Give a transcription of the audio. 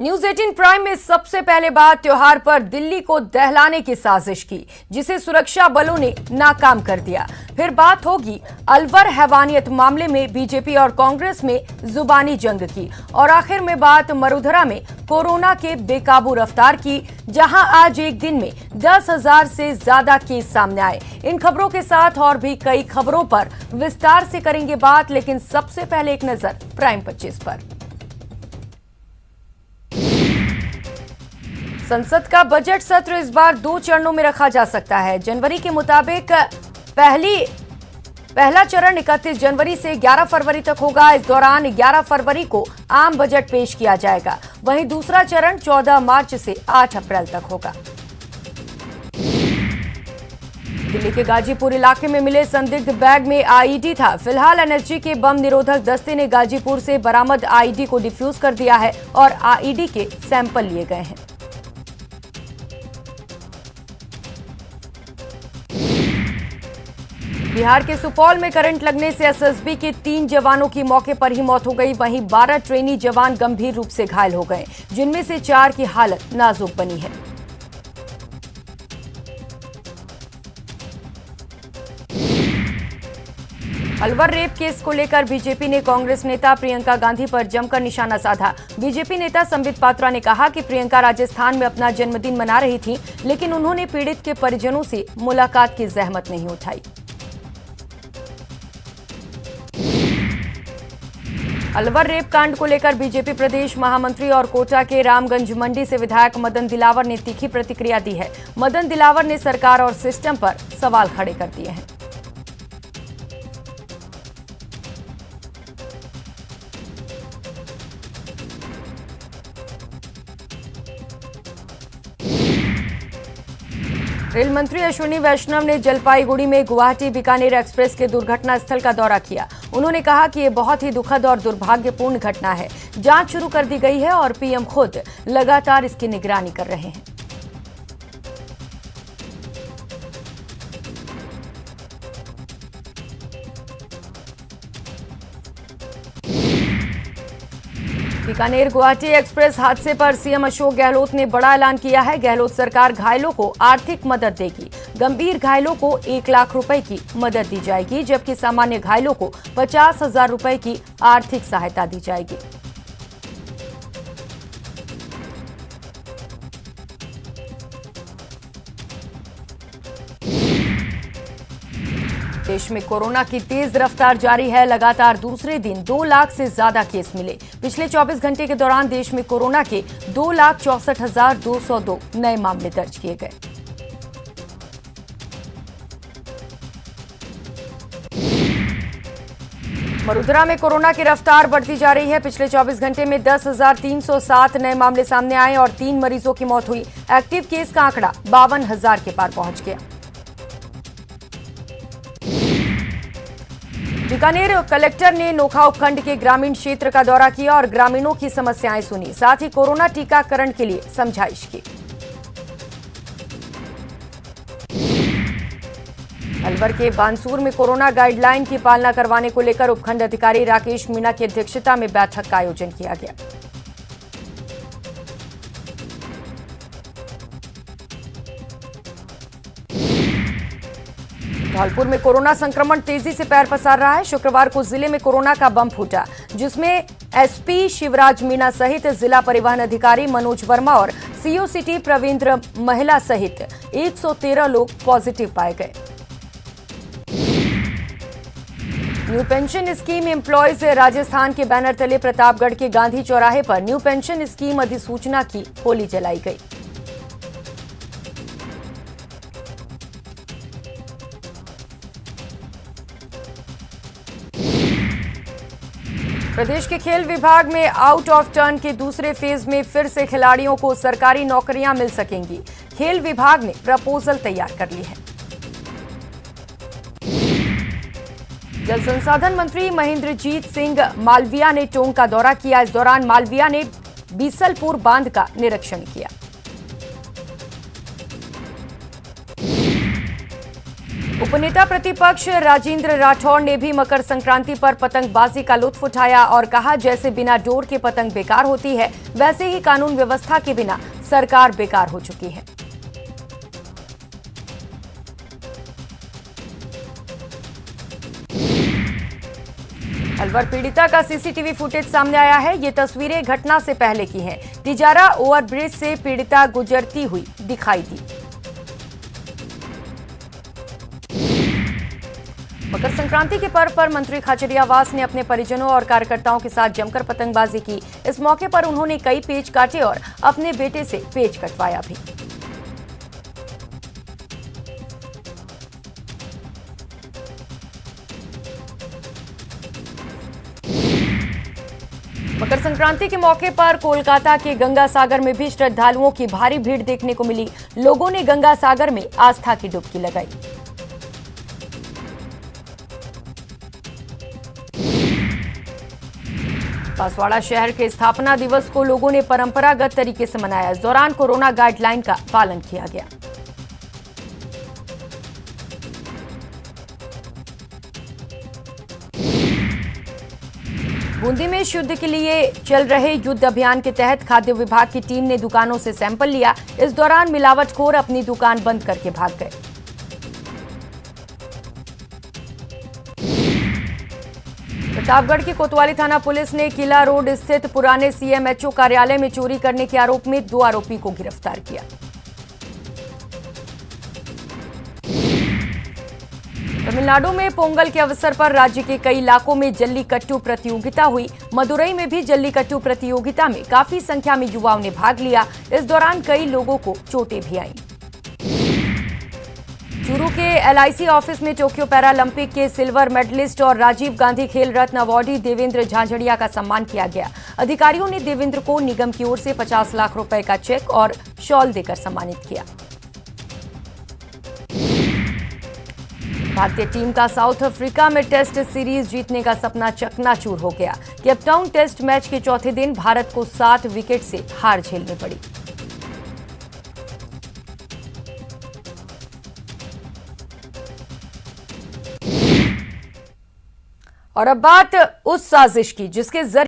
News 18 prime में सबसे पहले बात त्योहार पर दिल्ली को दहलाने की साजिश की, जिसे सुरक्षा बलों ने नाकाम कर दिया। फिर बात होगी अलवर हैवानियत मामले में बीजेपी और कांग्रेस में जुबानी जंग की, और आखिर में बात मरुधरा में कोरोना के बेकाबू रफ्तार की, जहां आज एक दिन में 10,000 से ज्यादा केस सामने आए। इन खबरों के साथ और भी कई खबरों पर विस्तार से करेंगे बात, लेकिन सबसे पहले एक नजर प्राइम 25 पर। संसद का बजट सत्र इस बार 2 चरणों में रखा जा सकता है। जनवरी के मुताबिक पहला चरण 31 जनवरी से 11 फरवरी तक होगा। इस दौरान 11 फरवरी को आम बजट पेश किया जाएगा। वहीं दूसरा चरण 14 मार्च से 8 अप्रैल तक होगा। दिल्ली के गाजीपुर इलाके में मिले संदिग्ध बैग में आईईडी था। फिलहाल एनएसजी के बम निरोधक दस्ते ने गाजीपुर से बरामद आईईडी को डिफ्यूज कर दिया है और आईईडी के सैंपल लिए गए हैं। बिहार के सुपौल में करंट लगने से एसएसबी के 3 जवानों की मौके पर ही मौत हो गई। वहीं 12 ट्रेनी जवान गंभीर रूप से घायल हो गए, जिनमें से 4 की हालत नाजुक बनी है। अलवर रेप केस को लेकर बीजेपी ने कांग्रेस नेता प्रियंका गांधी पर जमकर निशाना साधा। बीजेपी नेता संबित पात्रा ने कहा कि प्रियंका राजस्थान में अपना जन्मदिन मना रही थी, लेकिन उन्होंने पीड़ित के परिजनों से मुलाकात की जहमत नहीं उठाई। अलवर रेप कांड को लेकर बीजेपी प्रदेश महामंत्री और कोटा के रामगंज मंडी से विधायक मदन दिलावर ने तीखी प्रतिक्रिया दी है। मदन दिलावर ने सरकार और सिस्टम पर सवाल खड़े कर दिए हैं। रेल मंत्री अश्विनी वैष्णव ने जलपाईगुड़ी में गुवाहाटी बीकानेर एक्सप्रेस के दुर्घटना स्थल का दौरा किया। उन्होंने कहा कि ये बहुत ही दुखद और दुर्भाग्यपूर्ण घटना है। जांच शुरू कर दी गई है और पीएम खुद लगातार इसकी निगरानी कर रहे हैं। बीकानेर गुवाहाटी एक्सप्रेस हादसे पर सीएम अशोक गहलोत ने बड़ा ऐलान किया है। गहलोत सरकार घायलों को आर्थिक मदद देगी। गंभीर घायलों को 1 लाख रुपए की मदद दी जाएगी, जबकि सामान्य घायलों को 50,000 रुपए की आर्थिक सहायता दी जाएगी। देश में कोरोना की तेज रफ्तार जारी है। लगातार दूसरे दिन 2 लाख से ज्यादा केस मिले। पिछले 24 घंटे के दौरान देश में कोरोना के 2,64,202 नए मामले दर्ज किए गए। मरुधरा में कोरोना की रफ्तार बढ़ती जा रही है। पिछले 24 घंटे में 10,307 नए मामले सामने आए और 3 मरीजों की मौत हुई। एक्टिव केस का आंकड़ा 52,000 के पार पहुंच गया। बीकानेर कलेक्टर ने नोखा उपखंड के ग्रामीण क्षेत्र का दौरा किया और ग्रामीणों की समस्याएं सुनी, साथ ही कोरोना टीकाकरण के लिए समझाइश की। अलवर के बानसूर में कोरोना गाइडलाइन की पालना करवाने को लेकर उपखंड अधिकारी राकेश मीणा की अध्यक्षता में बैठक का आयोजन किया गया। धौलपुर में कोरोना संक्रमण तेजी से पैर पसार रहा है। शुक्रवार को जिले में कोरोना का बम फूटा, जिसमें एसपी शिवराज मीणा सहित जिला परिवहन अधिकारी मनोज वर्मा और सीओ सिटी प्रवींद्र महिला सहित 113 लोग पॉजिटिव पाए गए। New pension scheme employees Rajasthan के बैनर तले प्रतापगढ़ के गांधी चौराहे पर न्यू पेंशन स्कीम अधिसूचना की होली जलाई गई। प्रदेश के खेल विभाग में आउट ऑफ टर्न के दूसरे फेज में फिर से खिलाड़ियों को सरकारी नौकरियां मिल सकेंगी। खेल विभाग ने प्रपोजल तैयार कर ली है। जल संसाधन मंत्री महेंद्रजीत सिंह मालविया ने टोंक का दौरा किया। इस दौरान मालविया ने बीसलपुर बांध का निरीक्षण किया। उपनेता प्रतिपक्ष राजेंद्र राठौड़ ने भी मकर संक्रांति पर पतंगबाजी का लुत्फ उठाया और कहा, जैसे बिना डोर के पतंग बेकार होती है, वैसे ही कानून व्यवस्था के बिना सरकार बेकार हो चुकी है। अलवर पीड़िता का सीसीटीवी फुटेज सामने आया है। ये तस्वीरें घटना से पहले की हैं। तिजारा ओवरब्रिज से पीड़िता गुजरती हुई दिखाई दी। मकर संक्रांति के पर्व पर मंत्री खाचरियावास ने अपने परिजनों और कार्यकर्ताओं के साथ जमकर पतंगबाजी की। इस मौके पर उन्होंने कई पेच काटे और अपने बेटे से पेच कटवाया भी। मकर संक्रांति के मौके पर कोलकाता के गंगा सागर में भी श्रद्धालुओं की भारी भीड़ देखने को मिली। लोगों ने गंगा सागर में आस्था की डुबकी लगाई। बांसवाड़ा शहर के स्थापना दिवस को लोगों ने परंपरागत तरीके से मनाया। इस दौरान कोरोना गाइडलाइन का पालन किया गया। बूंदी में शुद्ध के लिए चल रहे युद्ध अभियान के तहत खाद्य विभाग की टीम ने दुकानों से सैंपल लिया। इस दौरान मिलावटखोर अपनी दुकान बंद करके भाग गए। प्रतापगढ़ की कोतवाली थाना पुलिस ने किला रोड स्थित पुराने सीएमएचओ कार्यालय में चोरी करने के आरोप में 2 आरोपी को गिरफ्तार किया। तमिलनाडु में पोंगल के अवसर पर राज्य के कई इलाकों में जल्लीकट्टू प्रतियोगिता हुई। मदुरई में भी जल्लीकट्टू प्रतियोगिता में काफी संख्या में युवाओं ने भाग लिया। इस दौरान कई लोगों को चोटें भी आईं। चूरू के एलआईसी ऑफिस में टोक्यो पैरालंपिक के सिल्वर मेडलिस्ट और राजीव गांधी खेल रत्न अवार्डी देवेंद्र झांझड़िया का सम्मान किया गया। अधिकारियों ने देवेंद्र को निगम की ओर से 50 लाख रुपए का चेक और शॉल देकर सम्मानित किया। भारतीय टीम का साउथ अफ्रीका में टेस्ट सीरीज जीतने का सपना चकनाचूर हो गया। केपटाउन टेस्ट मैच के चौथे दिन भारत को 7 विकेट से हार झेलनी पड़ी। और अब बात उस साजिश की जिसके जरिए